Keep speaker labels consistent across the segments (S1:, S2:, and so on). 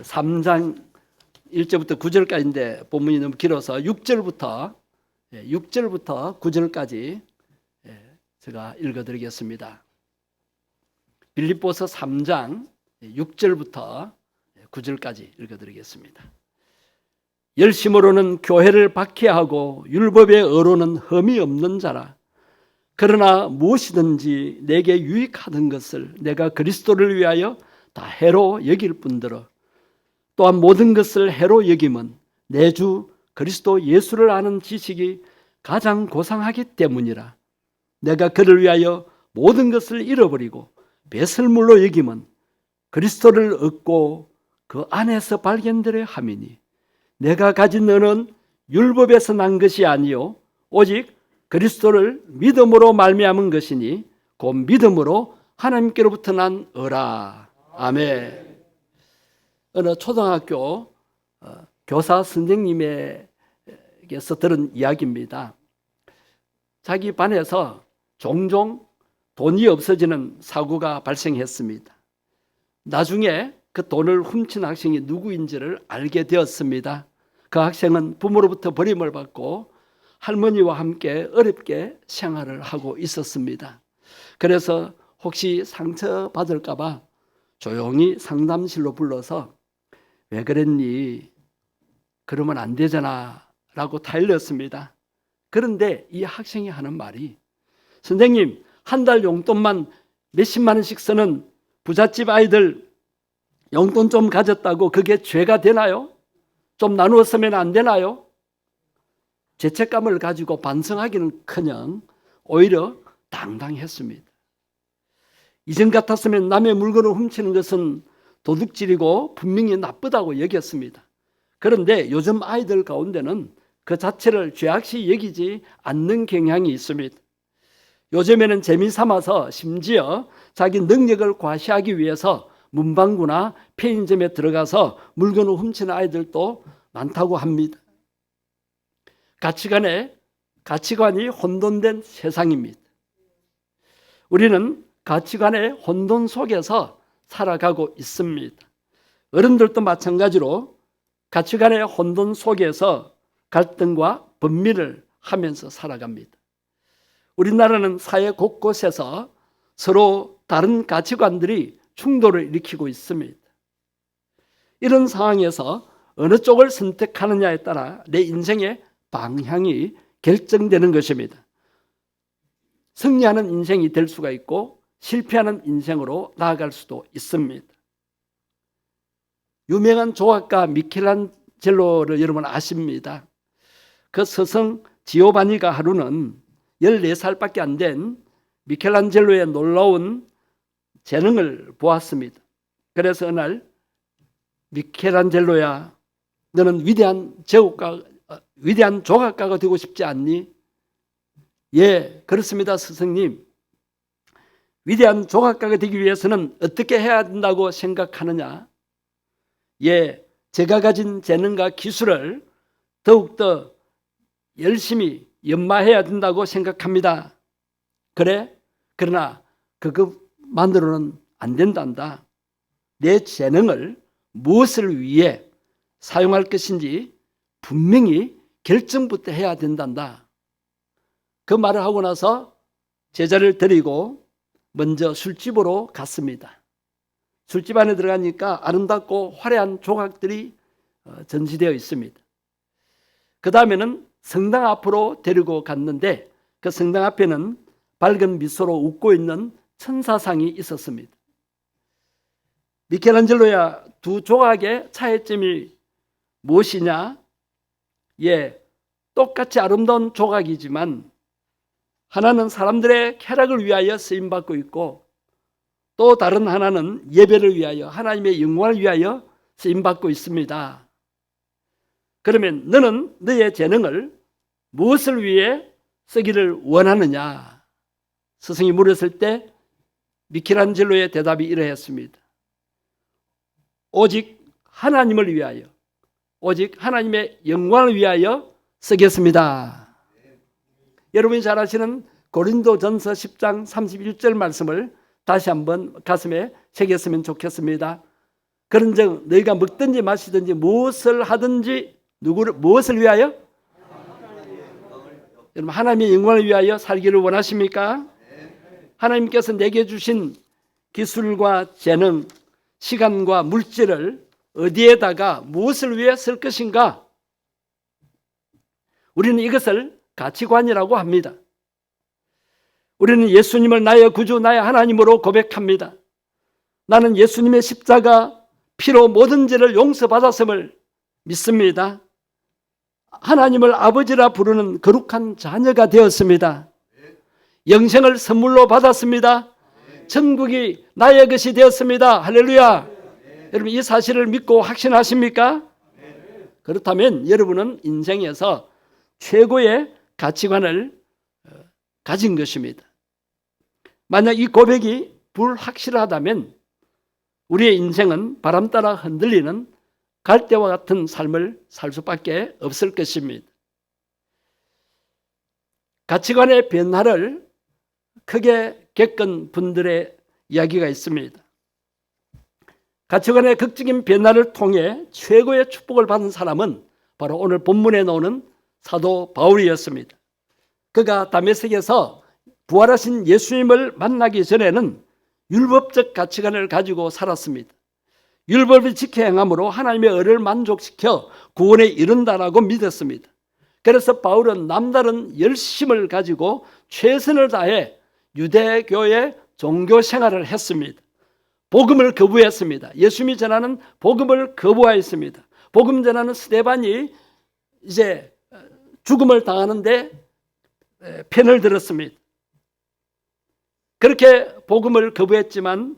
S1: 3장 1절부터 9절까지인데 본문이 너무 길어서 6절부터 9절까지 제가 읽어드리겠습니다. 빌립보서 3장 6절부터 9절까지 읽어드리겠습니다. 열심으로는 교회를 박해하고 율법의 의로는 흠이 없는 자라. 그러나 무엇이든지 내게 유익하던 것을 내가 그리스도를 위하여 다 해로 여길 뿐더러 또한 모든 것을 해로 여김은 내 주 그리스도 예수를 아는 지식이 가장 고상하기 때문이라. 내가 그를 위하여 모든 것을 잃어버리고 배설물로 여김은 그리스도를 얻고 그 안에서 발견되려 함이니 내가 가진 너는 율법에서 난 것이 아니요 오직 그리스도를 믿음으로 말미암은 것이니 곧 믿음으로 하나님께로부터 난 의라. 아멘. 어느 초등학교 교사 선생님에게서 들은 이야기입니다. 자기 반에서 종종 돈이 없어지는 사고가 발생했습니다. 나중에 그 돈을 훔친 학생이 누구인지를 알게 되었습니다. 그 학생은 부모로부터 버림을 받고 할머니와 함께 어렵게 생활을 하고 있었습니다. 그래서 혹시 상처받을까 봐 조용히 상담실로 불러서 왜 그랬니? 그러면 안 되잖아 라고 타일렀습니다. 그런데 이 학생이 하는 말이 선생님, 한 달 용돈만 몇십만 원씩 쓰는 부잣집 아이들 용돈 좀 가졌다고 그게 죄가 되나요? 좀 나누어 쓰면 안 되나요? 죄책감을 가지고 반성하기는커녕 오히려 당당했습니다. 이전 같았으면 남의 물건을 훔치는 것은 도둑질이고 분명히 나쁘다고 여겼습니다. 그런데 요즘 아이들 가운데는 그 자체를 죄악시 여기지 않는 경향이 있습니다. 요즘에는 재미삼아서 심지어 자기 능력을 과시하기 위해서 문방구나 편의점에 들어가서 물건을 훔치는 아이들도 많다고 합니다. 가치관이 혼돈된 세상입니다. 우리는 가치관의 혼돈 속에서 살아가고 있습니다. 어른들도 마찬가지로 가치관의 혼돈 속에서 갈등과 범민을 하면서 살아갑니다. 우리나라는 사회 곳곳에서 서로 다른 가치관들이 충돌을 일으키고 있습니다. 이런 상황에서 어느 쪽을 선택하느냐에 따라 내 인생의 방향이 결정되는 것입니다. 승리하는 인생이 될 수가 있고 실패하는 인생으로 나아갈 수도 있습니다. 유명한 조각가 미켈란젤로를 여러분 아십니다. 그 스승 지오바니가 하루는 14살밖에 안 된 미켈란젤로의 놀라운 재능을 보았습니다. 그래서 어느 날 미켈란젤로야, 너는 위대한 조각가가 되고 싶지 않니? 예, 그렇습니다, 스승님. 위대한 조각가가 되기 위해서는 어떻게 해야 된다고 생각하느냐? 예, 제가 가진 재능과 기술을 더욱더 열심히 연마해야 된다고 생각합니다. 그래? 그러나 그것만으로는 안 된단다. 내 재능을 무엇을 위해 사용할 것인지 분명히 결정부터 해야 된단다. 그 말을 하고 나서 제자를 데리고 먼저 술집으로 갔습니다. 술집 안에 들어가니까 아름답고 화려한 조각들이 전시되어 있습니다. 그 다음에는 성당 앞으로 데리고 갔는데 그 성당 앞에는 밝은 미소로 웃고 있는 천사상이 있었습니다. 미켈란젤로야, 두 조각의 차이점이 무엇이냐? 예, 똑같이 아름다운 조각이지만 하나는 사람들의 쾌락을 위하여 쓰임받고 있고 또 다른 하나는 예배를 위하여 하나님의 영광을 위하여 쓰임받고 있습니다. 그러면 너는 너의 재능을 무엇을 위해 쓰기를 원하느냐? 스승이 물었을 때 미켈란젤로의 대답이 이러했습니다. 오직 하나님을 위하여, 오직 하나님의 영광을 위하여 쓰겠습니다. 여러분이 잘 아시는 고린도전서 10장 31절 말씀을 다시 한번 가슴에 새겼으면 좋겠습니다. 그런즉 너희가 먹든지 마시든지 무엇을 하든지 무엇을 위하여? 여러분, 하나님의 영광을 위하여 살기를 원하십니까? 하나님께서 내게 주신 기술과 재능, 시간과 물질을 어디에다가 무엇을 위해 쓸 것인가? 우리는 이것을 가치관이라고 합니다. 우리는 예수님을 나의 구주, 나의 하나님으로 고백합니다. 나는 예수님의 십자가 피로 모든 죄를 용서받았음을 믿습니다. 하나님을 아버지라 부르는 거룩한 자녀가 되었습니다. 영생을 선물로 받았습니다. 천국이 나의 것이 되었습니다. 할렐루야. 여러분, 이 사실을 믿고 확신하십니까? 그렇다면 여러분은 인생에서 최고의 가치관을 가진 것입니다. 만약 이 고백이 불확실하다면 우리의 인생은 바람 따라 흔들리는 갈대와 같은 삶을 살 수밖에 없을 것입니다. 가치관의 변화를 크게 겪은 분들의 이야기가 있습니다. 가치관의 극적인 변화를 통해 최고의 축복을 받은 사람은 바로 오늘 본문에 나오는 사도 바울이었습니다. 그가 다메섹에서 부활하신 예수님을 만나기 전에는 율법적 가치관을 가지고 살았습니다. 율법을 지켜 행함으로 하나님의 의를 만족시켜 구원에 이른다라고 믿었습니다. 그래서 바울은 남다른 열심을 가지고 최선을 다해 유대교의 종교 생활을 했습니다. 복음을 거부했습니다. 예수님이 전하는 복음을 거부하였습니다. 복음 전하는 스데반이 이제 죽음을 당하는데 편을 들었습니다. 그렇게 복음을 거부했지만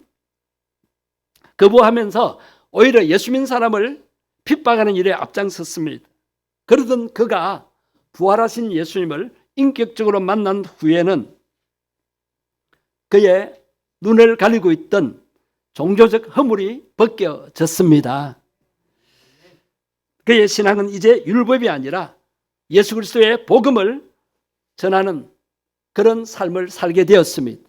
S1: 거부하면서 오히려 예수 믿는 사람을 핍박하는 일에 앞장섰습니다. 그러던 그가 부활하신 예수님을 인격적으로 만난 후에는 그의 눈을 가리고 있던 종교적 허물이 벗겨졌습니다. 그의 신앙은 이제 율법이 아니라 예수 그리스도의 복음을 전하는 그런 삶을 살게 되었습니다.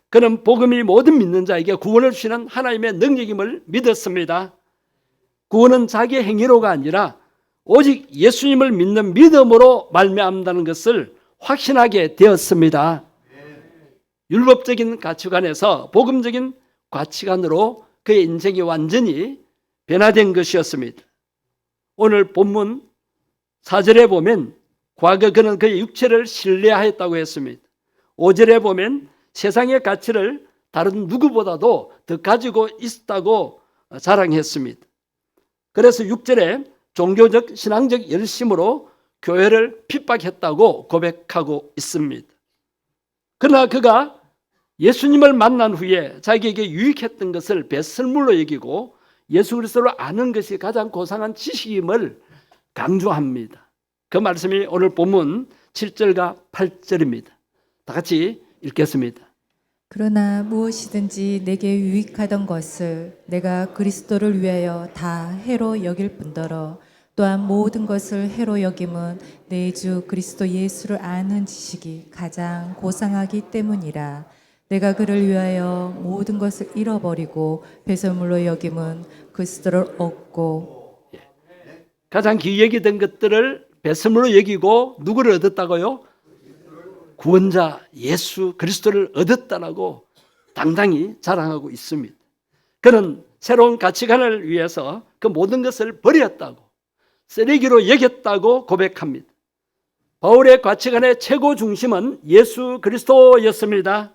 S1: 그는 복음이 모든 믿는 자에게 구원을 주시는 하나님의 능력임을 믿었습니다. 구원은 자기의 행위로가 아니라 오직 예수님을 믿는 믿음으로 말미암다는 것을 확신하게 되었습니다. 율법적인 가치관에서 복음적인 가치관으로 그의 인생이 완전히 변화된 것이었습니다. 오늘 본문 4절에 보면 과거 그는 그의 육체를 신뢰하였다고 했습니다. 5절에 보면 세상의 가치를 다른 누구보다도 더 가지고 있었다고 자랑했습니다. 그래서 6절에 종교적 신앙적 열심으로 교회를 핍박했다고 고백하고 있습니다. 그러나 그가 예수님을 만난 후에 자기에게 유익했던 것을 배설물로 여기고 예수 그리스도를 아는 것이 가장 고상한 지식임을 강조합니다. 그 말씀이 오늘 본문 7절과 8절입니다. 다 같이 읽겠습니다.
S2: 그러나 무엇이든지 내게 유익하던 것을 내가 그리스도를 위하여 다 해로 여길 뿐더러 또한 모든 것을 해로 여김은 내 주 그리스도 예수를 아는 지식이 가장 고상하기 때문이라. 내가 그를 위하여 모든 것을 잃어버리고 배설물로 여김은 그리스도를 얻고.
S1: 가장 귀히 여기던 것들을 배설물로 여기고 누구를 얻었다고요? 구원자 예수 그리스도를 얻었다라고 당당히 자랑하고 있습니다. 그는 새로운 가치관을 위해서 그 모든 것을 버렸다고, 쓰레기로 여겼다고 고백합니다. 바울의 가치관의 최고 중심은 예수 그리스도였습니다.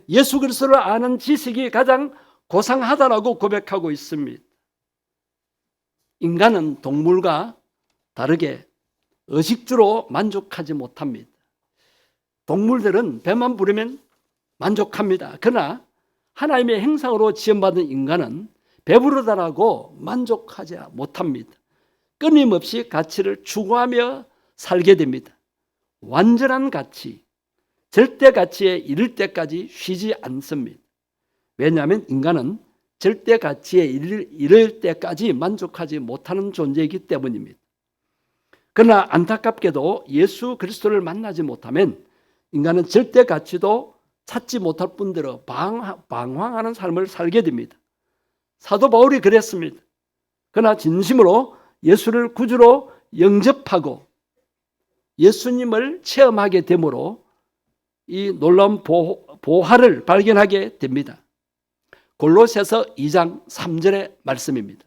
S1: 예수 그리스도를 아는 지식이 가장 고상하다라고 고백하고 있습니다. 인간은 동물과 다르게 의식주로 만족하지 못합니다. 동물들은 배만 부르면 만족합니다. 그러나 하나님의 형상으로 지음받은 인간은 배부르다라고 만족하지 못합니다. 끊임없이 가치를 추구하며 살게 됩니다. 완전한 가치, 절대 가치에 이를 때까지 쉬지 않습니다. 왜냐하면 인간은 절대 가치에 이를 때까지 만족하지 못하는 존재이기 때문입니다. 그러나 안타깝게도 예수 그리스도를 만나지 못하면 인간은 절대 가치도 찾지 못할 뿐더러 방황하는 삶을 살게 됩니다. 사도 바울이 그랬습니다. 그러나 진심으로 예수를 구주로 영접하고 예수님을 체험하게 되므로 이 놀라운 보화를 발견하게 됩니다. 골로새서 2장 3절의 말씀입니다.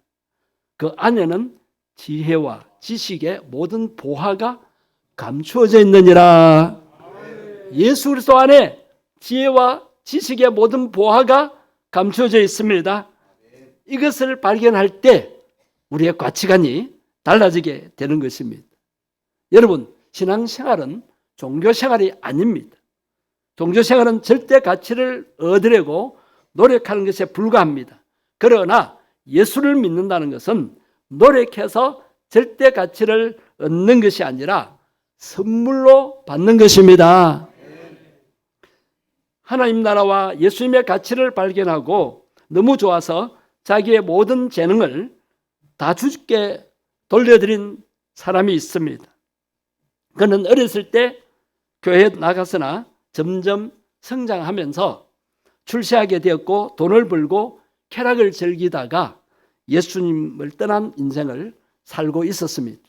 S1: 그 안에는 지혜와 지식의 모든 보화가 감추어져 있느니라. 예수 그리스도 안에 지혜와 지식의 모든 보화가 감추어져 있습니다. 이것을 발견할 때 우리의 가치관이 달라지게 되는 것입니다. 여러분, 신앙생활은 종교생활이 아닙니다. 종교생활은 절대 가치를 얻으려고 노력하는 것에 불과합니다. 그러나 예수를 믿는다는 것은 노력해서 절대 가치를 얻는 것이 아니라 선물로 받는 것입니다. 하나님 나라와 예수님의 가치를 발견하고 너무 좋아서 자기의 모든 재능을 다 주께 돌려드린 사람이 있습니다. 그는 어렸을 때 교회에 나가서나 점점 성장하면서 출세하게 되었고 돈을 벌고 쾌락을 즐기다가 예수님을 떠난 인생을 살고 있었습니다.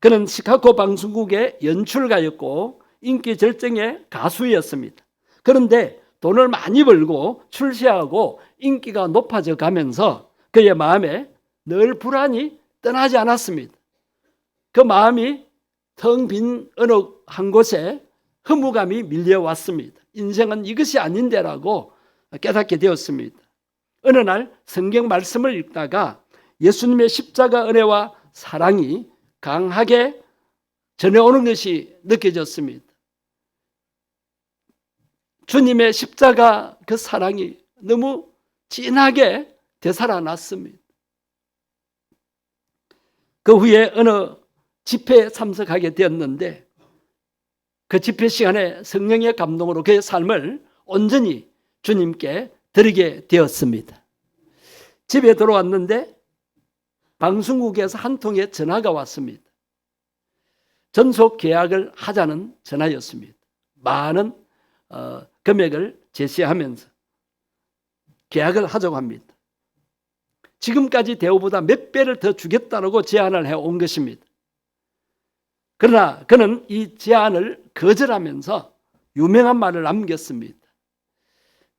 S1: 그는 시카고 방송국의 연출가였고 인기 절정의 가수였습니다. 그런데 돈을 많이 벌고 출세하고 인기가 높아져 가면서 그의 마음에 늘 불안이 떠나지 않았습니다. 그 마음이 텅 빈 어느 한 곳에 허무감이 밀려왔습니다. 인생은 이것이 아닌데라고 깨닫게 되었습니다. 어느 날 성경 말씀을 읽다가 예수님의 십자가 은혜와 사랑이 강하게 전해오는 것이 느껴졌습니다. 주님의 십자가 그 사랑이 너무 진하게 되살아났습니다. 그 후에 어느 집회에 참석하게 되었는데 그 집회 시간에 성령의 감동으로 그의 삶을 온전히 주님께 드리게 되었습니다. 집에 들어왔는데 방송국에서 한 통의 전화가 왔습니다. 전속 계약을 하자는 전화였습니다. 많은 금액을 제시하면서 계약을 하자고 합니다. 지금까지 대우보다 몇 배를 더 주겠다고 제안을 해온 것입니다. 그러나 그는 이 제안을 거절하면서 유명한 말을 남겼습니다.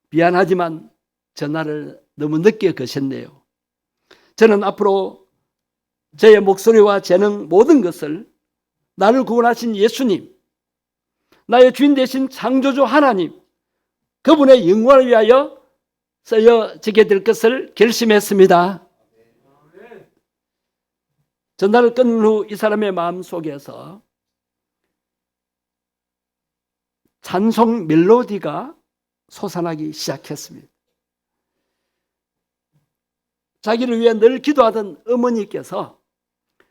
S1: 미안하지만 전화를 너무 늦게 거셨네요. 저는 앞으로 저의 목소리와 재능 모든 것을 나를 구원하신 예수님, 나의 주인 되신 창조주 하나님, 그분의 영광을 위하여 쓰여지게 될 것을 결심했습니다. 전화를 끊은 후 이 사람의 마음속에서 찬송 멜로디가 솟아나기 시작했습니다. 자기를 위해 늘 기도하던 어머니께서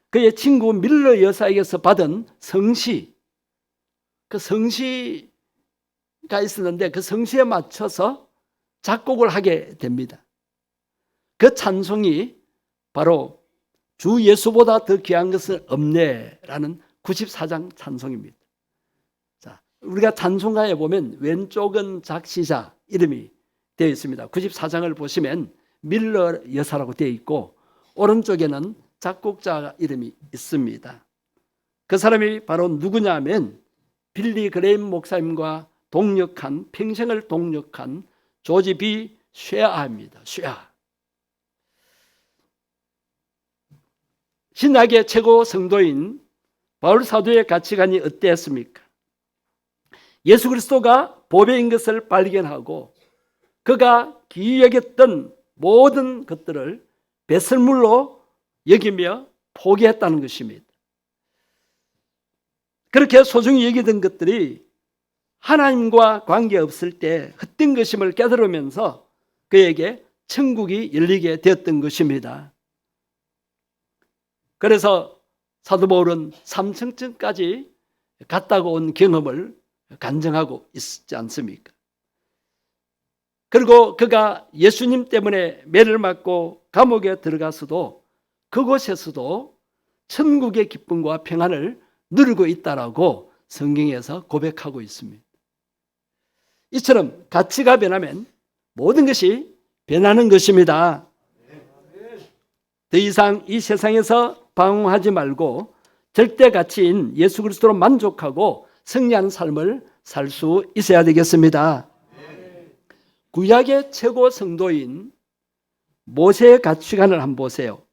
S1: 그의 친구 밀러 여사에게서 받은 성시, 그 성시가 있었는데 그 성시에 맞춰서 작곡을 하게 됩니다. 그 찬송이 바로 주 예수보다 더 귀한 것은 없네라는 94장 찬송입니다. 자, 우리가 찬송가에 보면 왼쪽은 작시자 이름이 되어 있습니다. 94장을 보시면 밀러 여사라고 되어 있고 오른쪽에는 작곡자 이름이 있습니다. 그 사람이 바로 누구냐면 빌리 그레임 목사님과 평생을 동역한 조지 B. 쉐아입니다. 쉐아. 신학의 최고 성도인 바울 사도의 가치관이 어땠습니까? 예수 그리스도가 보배인 것을 발견하고 그가 귀히 여겼던 모든 것들을 배설물로 여기며 포기했다는 것입니다. 그렇게 소중히 여기던 것들이 하나님과 관계없을 때 헛된 것임을 깨달으면서 그에게 천국이 열리게 되었던 것입니다. 그래서 사도 바울은 삼층천까지 갔다고 온 경험을 간증하고 있지 않습니까? 그리고 그가 예수님 때문에 매를 맞고 감옥에 들어가서도 그곳에서도 천국의 기쁨과 평안을 누리고 있다라고 성경에서 고백하고 있습니다. 이처럼 가치가 변하면 모든 것이 변하는 것입니다. 더 이상 이 세상에서 방황하지 말고 절대 가치인 예수 그리스도로 만족하고 승리하는 삶을 살 수 있어야 되겠습니다. 구약의 최고 성도인 모세의 가치관을 한번 보세요.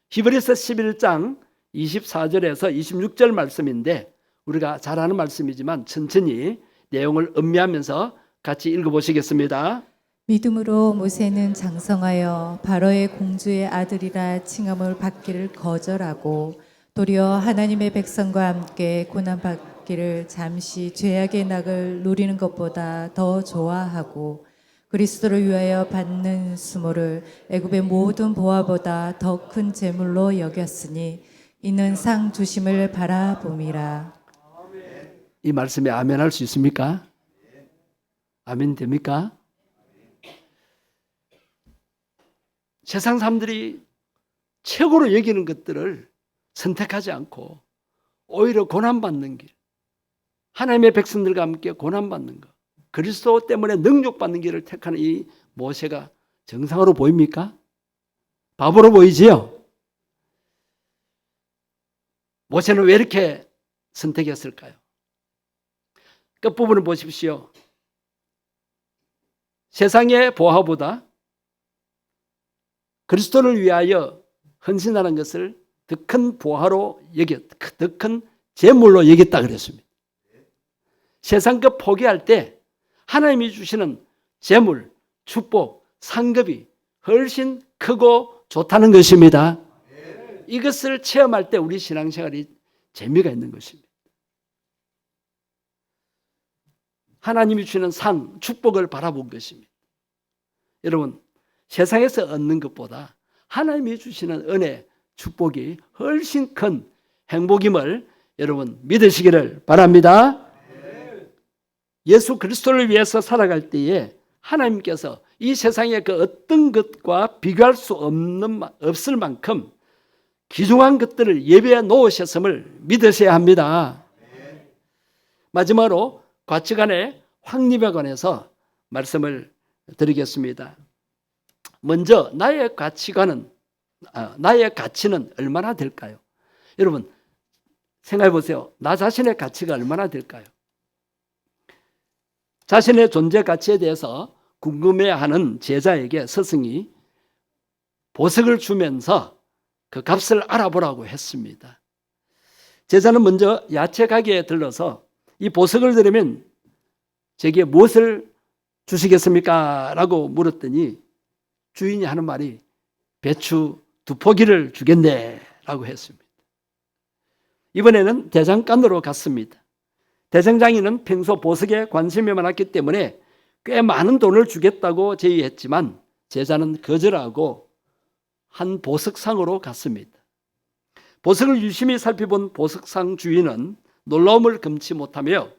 S1: 히브리서 11장 24절에서 26절 말씀인데 우리가 잘 아는 말씀이지만 천천히 내용을 음미하면서 같이 읽어보시겠습니다.
S2: 믿음으로 모세는 장성하여 바로의 공주의 아들이라 칭함을 받기를 거절하고 도리어 하나님의 백성과 함께 고난받기를 잠시 죄악의 낙을 누리는 것보다 더 좋아하고 그리스도를 위하여 받는 수모를 애굽의 모든 보화보다 더 큰 재물로 여겼으니 이는 상 주심을 바라봄이라.
S1: 이 말씀에 아멘 할 수 있습니까? 아멘 됩니까? 세상 사람들이 최고로 여기는 것들을 선택하지 않고 오히려 고난받는 길, 하나님의 백성들과 함께 고난받는 것, 그리스도 때문에 능력받는 길을 택하는 이 모세가 정상으로 보입니까? 바보로 보이지요? 모세는 왜 이렇게 선택했을까요? 끝부분을 보십시오. 세상의 보화보다 그리스도를 위하여 헌신하는 것을 더 큰 보화로 여겼다. 더 큰 재물로 여겼다 그랬습니다. 세상 것 포기할 때 하나님이 주시는 재물, 축복, 상급이 훨씬 크고 좋다는 것입니다. 이것을 체험할 때 우리 신앙생활이 재미가 있는 것입니다. 하나님이 주시는 상, 축복을 바라본 것입니다. 여러분, 세상에서 얻는 것보다 하나님이 주시는 은혜, 축복이 훨씬 큰 행복임을 여러분 믿으시기를 바랍니다. 예수 그리스도를 위해서 살아갈 때에 하나님께서 이 세상의 그 어떤 것과 비교할 수 없을 만큼 귀중한 것들을 예배해 놓으셨음을 믿으셔야 합니다. 마지막으로 가치관의 확립에 관해서 말씀을 드리겠습니다. 먼저 나의 가치는 얼마나 될까요? 여러분 생각해 보세요. 나 자신의 가치가 얼마나 될까요? 자신의 존재 가치에 대해서 궁금해하는 제자에게 스승이 보석을 주면서 그 값을 알아보라고 했습니다. 제자는 먼저 야채 가게에 들러서 이 보석을 들으면 제게 무엇을 주시겠습니까? 라고 물었더니 주인이 하는 말이 배추 2포기를 주겠네 라고 했습니다. 이번에는 대장간으로 갔습니다. 대장장이는 평소 보석에 관심이 많았기 때문에 꽤 많은 돈을 주겠다고 제의했지만 제자는 거절하고 한 보석상으로 갔습니다. 보석을 유심히 살펴본 보석상 주인은 놀라움을 금치 못하며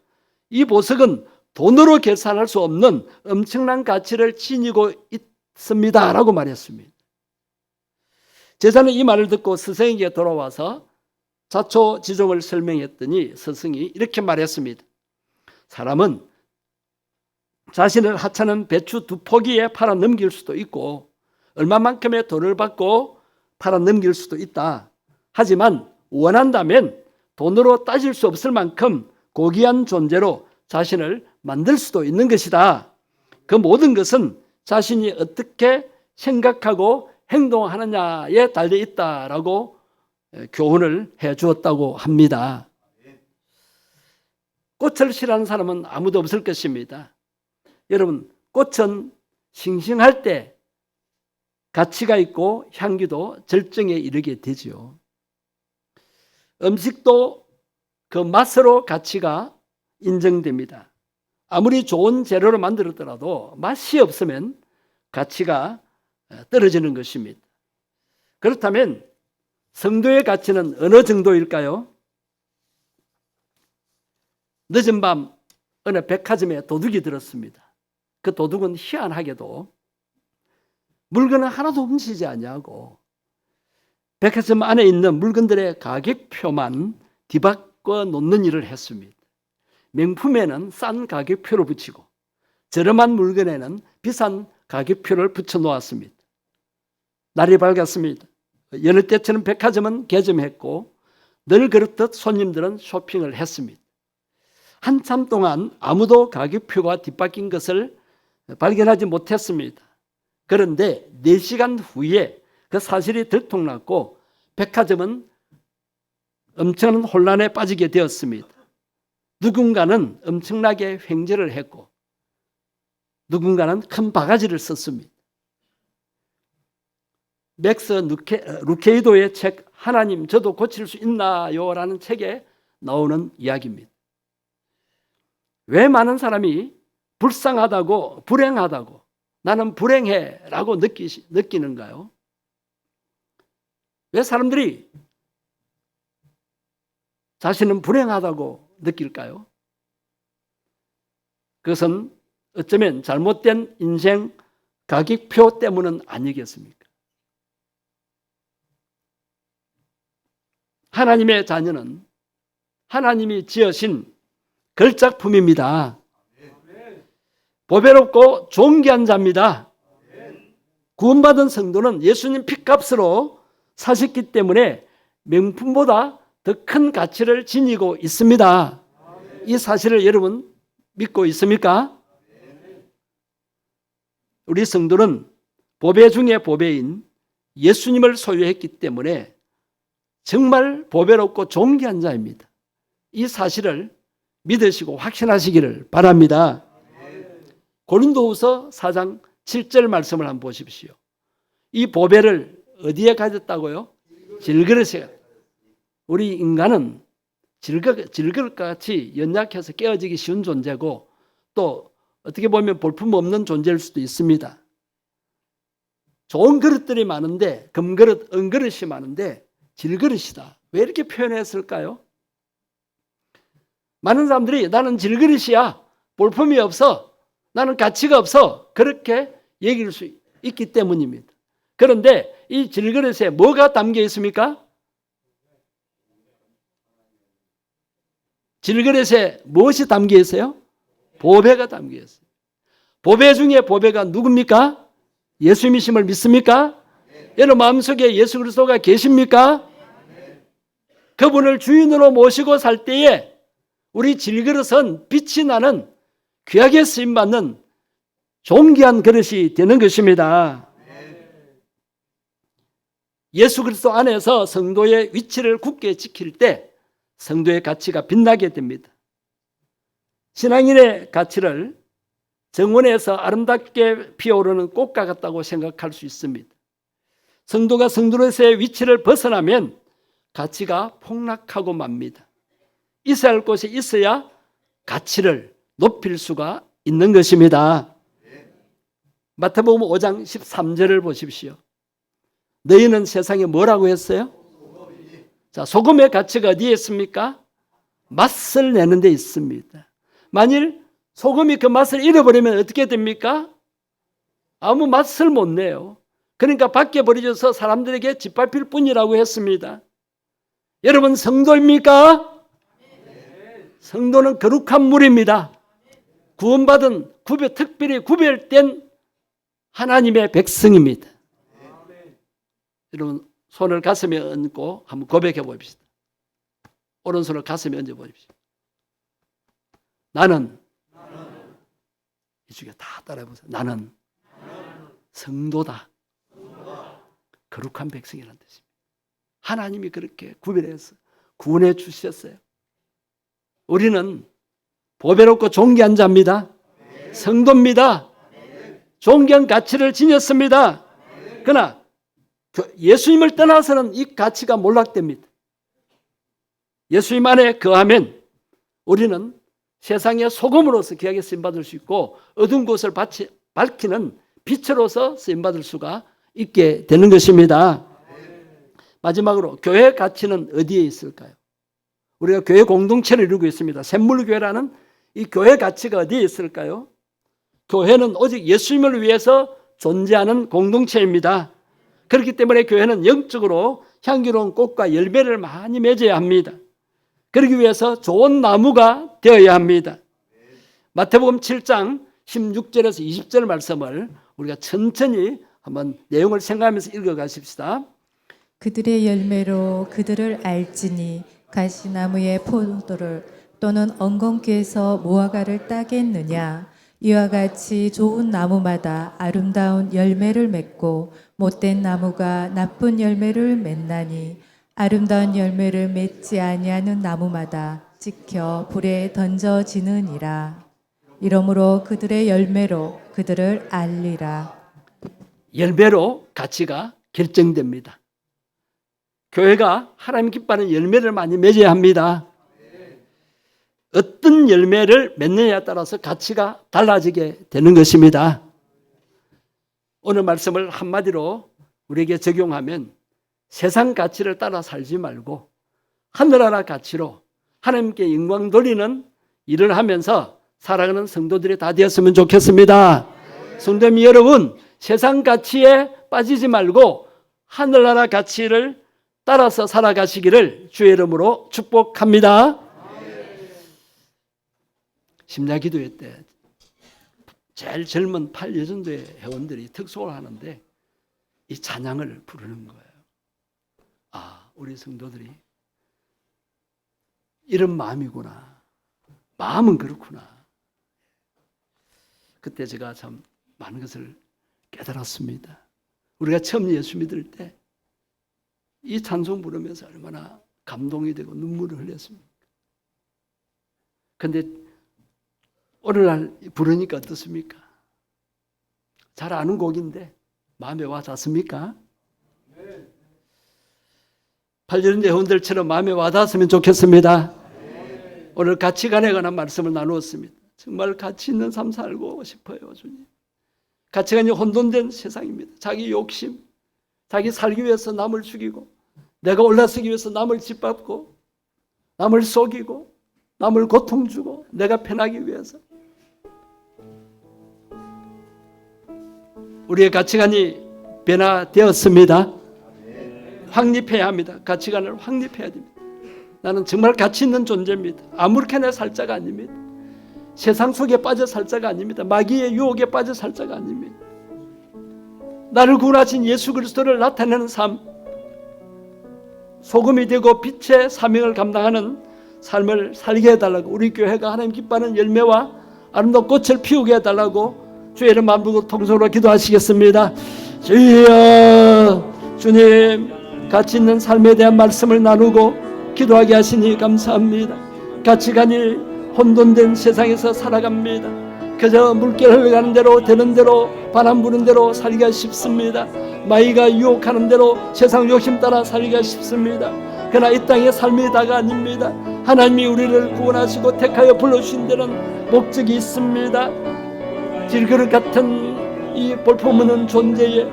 S1: 이 보석은 돈으로 계산할 수 없는 엄청난 가치를 지니고 있습니다 라고 말했습니다. 제자는 이 말을 듣고 스승에게 돌아와서 자초지종을 설명했더니 스승이 이렇게 말했습니다. 사람은 자신을 하찮은 배추 2포기에 팔아 넘길 수도 있고 얼마만큼의 돈을 받고 팔아 넘길 수도 있다. 하지만 원한다면 돈으로 따질 수 없을 만큼 고귀한 존재로 자신을 만들 수도 있는 것이다. 그 모든 것은 자신이 어떻게 생각하고 행동하느냐에 달려 있다라고 교훈을 해 주었다고 합니다. 꽃을 싫어하는 사람은 아무도 없을 것입니다. 여러분, 꽃은 싱싱할 때 가치가 있고 향기도 절정에 이르게 되죠. 음식도 그 맛으로 가치가 인정됩니다. 아무리 좋은 재료로 만들었더라도 맛이 없으면 가치가 떨어지는 것입니다. 그렇다면 성도의 가치는 어느 정도일까요? 늦은 밤 어느 백화점에 도둑이 들었습니다. 그 도둑은 희한하게도 물건을 하나도 훔치지 아니하고 백화점 안에 있는 물건들의 가격표만 뒤바꿔 놓는 일을 했습니다. 명품에는 싼 가격표를 붙이고 저렴한 물건에는 비싼 가격표를 붙여 놓았습니다. 날이 밝았습니다. 여느 때처럼 백화점은 개점했고 늘 그렇듯 손님들은 쇼핑을 했습니다. 한참 동안 아무도 가격표가 뒤바뀐 것을 발견하지 못했습니다. 그런데 4시간 후에 그 사실이 들통났고 백화점은 엄청난 혼란에 빠지게 되었습니다. 누군가는 엄청나게 횡재를 했고 누군가는 큰 바가지를 썼습니다. 맥스 루케이도의 책 하나님 저도 고칠 수 있나요? 라는 책에 나오는 이야기입니다. 왜 많은 사람이 불쌍하다고 불행하다고 나는 불행해 라고 느끼는가요? 왜 사람들이 자신은 불행하다고 느낄까요? 그것은 어쩌면 잘못된 인생 가격표 때문은 아니겠습니까? 하나님의 자녀는 하나님이 지으신 걸작품입니다. 보배롭고 존귀한 자입니다. 구원받은 성도는 예수님 피값으로 사셨기 때문에 명품보다 더 큰 가치를 지니고 있습니다. 이 사실을 여러분 믿고 있습니까? 우리 성도는 보배 중에 보배인 예수님을 소유했기 때문에 정말 보배롭고 존귀한 자입니다. 이 사실을 믿으시고 확신하시기를 바랍니다. 고린도후서 4장 7절 말씀을 한번 보십시오. 이 보배를 어디에 가졌다고요? 질그릇에. 우리 인간은 질그릇과 같이 연약해서 깨어지기 쉬운 존재고 또 어떻게 보면 볼품없는 존재일 수도 있습니다. 좋은 그릇들이 많은데 금그릇, 은그릇이 많은데 질그릇이다. 왜 이렇게 표현했을까요? 많은 사람들이 나는 질그릇이야. 볼품이 없어. 나는 가치가 없어. 그렇게 얘기할 수 있기 때문입니다. 그런데 이 질그릇에 뭐가 담겨 있습니까? 질그릇에 무엇이 담겨 있어요? 보배가 담겨 있어요. 보배 중에 보배가 누굽니까? 예수님이심을 믿습니까? 여러분 마음속에 예수 그리스도가 계십니까? 그분을 주인으로 모시고 살 때에 우리 질그릇은 빛이 나는 귀하게 쓰임받는 존귀한 그릇이 되는 것입니다. 예수 그리스도 안에서 성도의 위치를 굳게 지킬 때 성도의 가치가 빛나게 됩니다. 신앙인의 가치를 정원에서 아름답게 피어오르는 꽃과 같다고 생각할 수 있습니다. 성도가 성도로서의 위치를 벗어나면 가치가 폭락하고 맙니다. 있어야 할 곳에 있어야 가치를 높일 수가 있는 것입니다. 마태복음 5장 13절을 보십시오. 너희는 세상에 뭐라고 했어요? 자, 소금의 가치가 어디에 있습니까? 맛을 내는 데 있습니다. 만일 소금이 그 맛을 잃어버리면 어떻게 됩니까? 아무 맛을 못 내요. 그러니까 밖에 버려져서 사람들에게 짓밟힐 뿐이라고 했습니다. 여러분 성도입니까? 성도는 거룩한 물입니다. 구원받은 특별히 구별된 하나님의 백성입니다. 여러분 손을 가슴에 얹고 한번 고백해 봅시다. 오른손을 가슴에 얹어 보십시오. 나는 이 중에 다 따라해보세요. 나는 성도다. 거룩한 백성이라는 뜻입니다. 하나님이 그렇게 구별해서 구원해 주셨어요. 우리는 보배롭고 존귀한 자입니다. 성도입니다. 존귀한 가치를 지녔습니다. 그러나 예수님을 떠나서는 이 가치가 몰락됩니다. 예수님 안에 거하면 우리는 세상의 소금으로서 귀하게 쓰임받을 수 있고 어두운 곳을 밝히는 빛으로서 쓰임받을 수가 있게 되는 것입니다. 마지막으로 교회 가치는 어디에 있을까요? 우리가 교회 공동체를 이루고 있습니다. 샘물교회라는 이 교회 가치가 어디에 있을까요? 교회는 오직 예수님을 위해서 존재하는 공동체입니다. 그렇기 때문에 교회는 영적으로 향기로운 꽃과 열매를 많이 맺어야 합니다. 그러기 위해서 좋은 나무가 되어야 합니다. 마태복음 7장 16절에서 20절 말씀을 우리가 천천히 한번 내용을 생각하면서 읽어가십시다.
S2: 그들의 열매로 그들을 알지니 가시나무의 포도를 또는 엉겅퀴에서 무화과를 따겠느냐. 이와 같이 좋은 나무마다 아름다운 열매를 맺고 못된 나무가 나쁜 열매를 맺나니 아름다운 열매를 맺지 아니하는 나무마다 찍혀 불에 던져지느니라. 이러므로 그들의 열매로 그들을 알리라.
S1: 열매로 가치가 결정됩니다. 교회가 하나님 기뻐하는 열매를 많이 맺어야 합니다. 어떤 열매를 맺느냐에 따라서 가치가 달라지게 되는 것입니다. 오늘 말씀을 한마디로 우리에게 적용하면 세상 가치를 따라 살지 말고 하늘나라 가치로 하나님께 영광 돌리는 일을 하면서 살아가는 성도들이 다 되었으면 좋겠습니다. 성도님 여러분, 세상 가치에 빠지지 말고 하늘나라 가치를 따라서 살아가시기를 주의 이름으로 축복합니다. 심야기도회 때 제일 젊은 8여전도회 회원들이 특송을 하는데 이 찬양을 부르는 거예요. 아, 우리 성도들이 이런 마음이구나. 마음은 그렇구나. 그때 제가 참 많은 것을 깨달았습니다. 우리가 처음 예수 믿을 때 이 찬송 부르면서 얼마나 감동이 되고 눈물을 흘렸습니까? 그런데 오늘날 부르니까 어떻습니까? 잘 아는 곡인데 마음에 와 닿습니까? 8년 회원들처럼 마음에 와 닿았으면 좋겠습니다. 오늘 가치관에 관한 말씀을 나누었습니다. 정말 가치 있는 삶 살고 싶어요, 주님. 가치관이 혼돈된 세상입니다. 자기 욕심, 자기 살기 위해서 남을 죽이고 내가 올라서기 위해서 남을 짓밟고 남을 속이고 남을 고통 주고 내가 편하기 위해서 우리의 가치관이 변화되었습니다. 확립해야 합니다. 가치관을 확립해야 됩니다. 나는 정말 가치 있는 존재입니다. 아무렇게나 살 자가 아닙니다. 세상 속에 빠져 살 자가 아닙니다. 마귀의 유혹에 빠져 살 자가 아닙니다. 나를 구원하신 예수 그리스도를 나타내는 삶, 소금이 되고 빛의 사명을 감당하는 삶을 살게 해달라고, 우리 교회가 하나님 기뻐하는 열매와 아름다운 꽃을 피우게 해달라고 주의 이름 만부고 통성으로 기도하시겠습니다. 주여, 주님 가치 있는 삶에 대한 말씀을 나누고 기도하게 하시니 감사합니다. 가치관이 혼돈된 세상에서 살아갑니다. 그저 물결 흘러가는 대로 되는 대로 바람 부는 대로 살기가 쉽습니다. 마귀가 유혹하는 대로 세상 욕심 따라 살기가 쉽습니다. 그러나 이 땅의 삶이 다가 아닙니다. 하나님이 우리를 구원하시고 택하여 불러주신 데는 목적이 있습니다. 질그릇 같은 이 볼품없는 존재에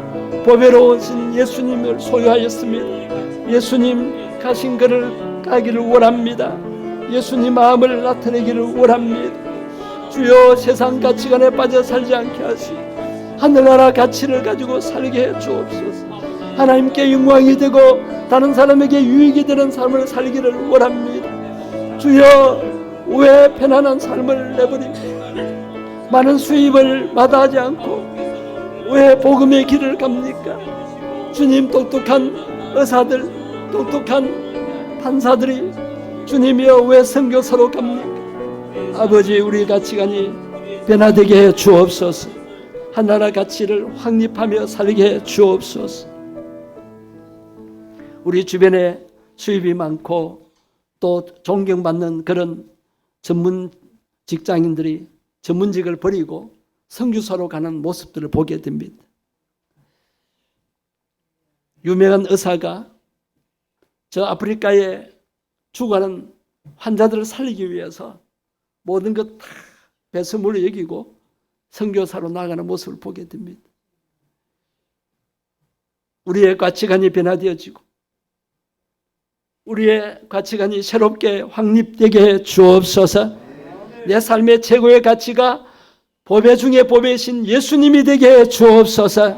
S1: 보배로우신 예수님을 소유하였습니다. 예수님 가신 것을 가기를 원합니다. 예수님 마음을 나타내기를 원합니다. 주여, 세상 가치관에 빠져 살지 않게 하시고 하늘나라 가치를 가지고 살게 해 주옵소서. 하나님께 영광이 되고 다른 사람에게 유익이 되는 삶을 살기를 원합니다. 주여, 왜 편안한 삶을 내버리고 많은 수입을 마다하지 않고 왜 복음의 길을 갑니까? 주님, 똑똑한 의사들, 똑똑한 판사들이 주님이여 왜 선교사로 갑니까? 아버지, 우리 가치관이 변화되게 해 주옵소서. 하나라 가치를 확립하며 살게 해 주옵소서. 우리 주변에 수입이 많고 또 존경받는 그런 전문 직장인들이 전문직을 버리고 선교사로 가는 모습들을 보게 됩니다. 유명한 의사가 저 아프리카에 죽어가는 환자들을 살리기 위해서 모든 것 다 배설물로 여기고 선교사로 나가는 모습을 보게 됩니다. 우리의 가치관이 변화되어지고 우리의 가치관이 새롭게 확립되게 해 주옵소서. 내 삶의 최고의 가치가 보배 중에 보배이신 예수님이 되게 해 주옵소서.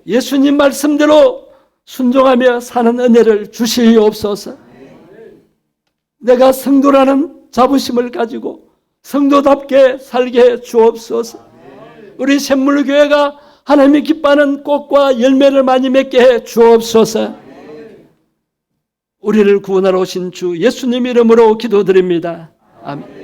S1: 예수님 말씀대로 순종하며 사는 은혜를 주시옵소서. 내가 성도라는 자부심을 가지고 성도답게 살게 해 주옵소서. 우리 샘물교회가 하나님이 기뻐하는 꽃과 열매를 많이 맺게 해 주옵소서. 우리를 구원하러 오신 주 예수님 이름으로 기도드립니다. 아멘.